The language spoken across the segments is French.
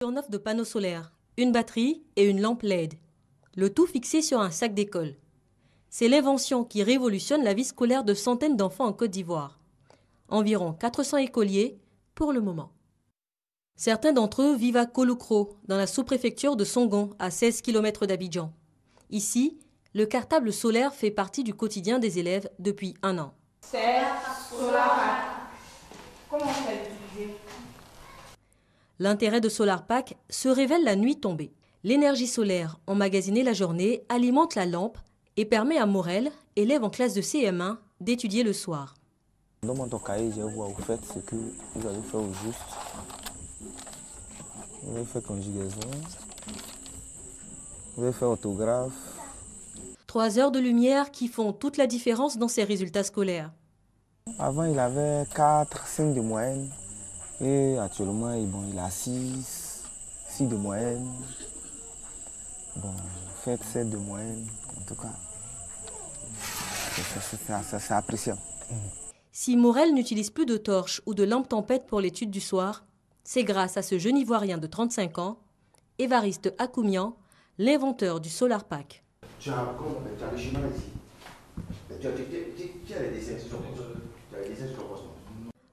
Sur 9 de panneaux solaires, une batterie et une lampe LED. Le tout fixé sur un sac d'école. C'est l'invention qui révolutionne la vie scolaire de centaines d'enfants en Côte d'Ivoire. Environ 400 écoliers pour le moment. Certains d'entre eux vivent à Kouloukro, dans la sous-préfecture de Songon, à 16 km d'Abidjan. Ici, le cartable solaire fait partie du quotidien des élèves depuis un an. C'est SolarPack. Comment on fait l'utiliser? L'intérêt de SolarPack se révèle la nuit tombée. L'énergie solaire emmagasinée la journée alimente la lampe et permet à Morel, élève en classe de CM1, d'étudier le soir. Dans mon cahier, je vois au fait ce que vous allez faire au juste. Vous allez faire conjugaison, vous allez faire orthographe. 3 heures de lumière qui font toute la différence dans ses résultats scolaires. Avant, il avait 4, 5 de moyenne. Et actuellement, il a 6 de moyenne. Bon, faites 7 de moyenne, en tout cas. C'est appréciable. Si Morel n'utilise plus de torches ou de lampes tempête pour l'étude du soir, c'est grâce à ce jeune Ivoirien de 35 ans, Évariste Akoumian, l'inventeur du SolarPack. Tu as le schéma ici. Tu as les dessins sur le poste.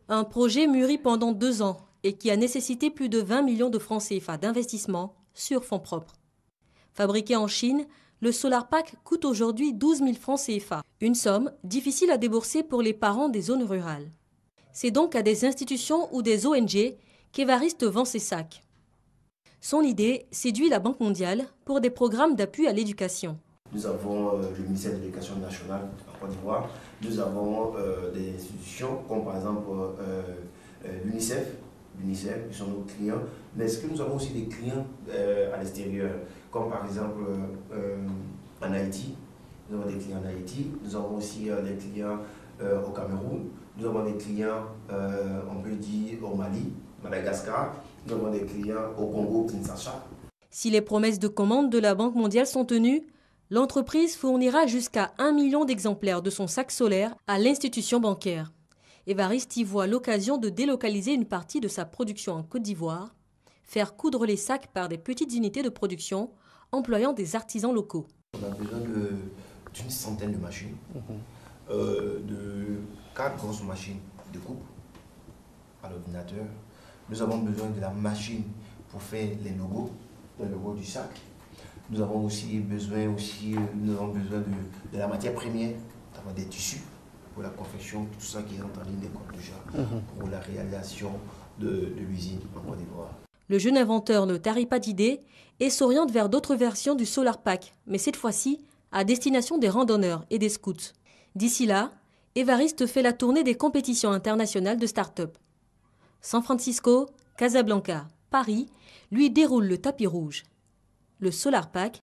Un projet mûri pendant 2 ans et qui a nécessité plus de 20 millions de francs CFA d'investissement sur fonds propres. Fabriqué en Chine, le SolarPack coûte aujourd'hui 12 000 francs CFA, une somme difficile à débourser pour les parents des zones rurales. C'est donc à des institutions ou des ONG qu'Évariste vend ses sacs. Son idée séduit la Banque mondiale pour des programmes d'appui à l'éducation. Nous avons le ministère de l'Éducation nationale en Côte d'Ivoire. Nous avons des institutions comme par exemple l'UNICEF. L'UNICEF, qui sont nos clients. Mais est-ce que nous avons aussi des clients à l'extérieur, comme par exemple en Haïti. Nous avons des clients en Haïti. Nous avons aussi des clients au Cameroun. Nous avons des clients, on peut dire, au Mali, Madagascar. Nous avons des clients au Congo, Kinshasa. Si les promesses de commande de la Banque mondiale sont tenues, l'entreprise fournira jusqu'à 1 million d'exemplaires de son sac solaire à l'institution bancaire. Évariste y voit l'occasion de délocaliser une partie de sa production en Côte d'Ivoire, faire coudre les sacs par des petites unités de production employant des artisans locaux. On a besoin d'une centaine de machines, de 4 grosses machines de coupe à l'ordinateur. Nous avons besoin de la machine pour faire les logos du sac. Nous avons aussi besoin de la matière première, des tissus pour la confection, tout ça qui rentre en ligne de compte déjà, pour la réalisation de l'usine en Côte d'Ivoire. Le jeune inventeur ne tarit pas d'idées et s'oriente vers d'autres versions du SolarPack, mais cette fois-ci à destination des randonneurs et des scouts. D'ici là, Évariste fait la tournée des compétitions internationales de start-up. San Francisco, Casablanca, Paris lui déroule le tapis rouge. Le SolarPack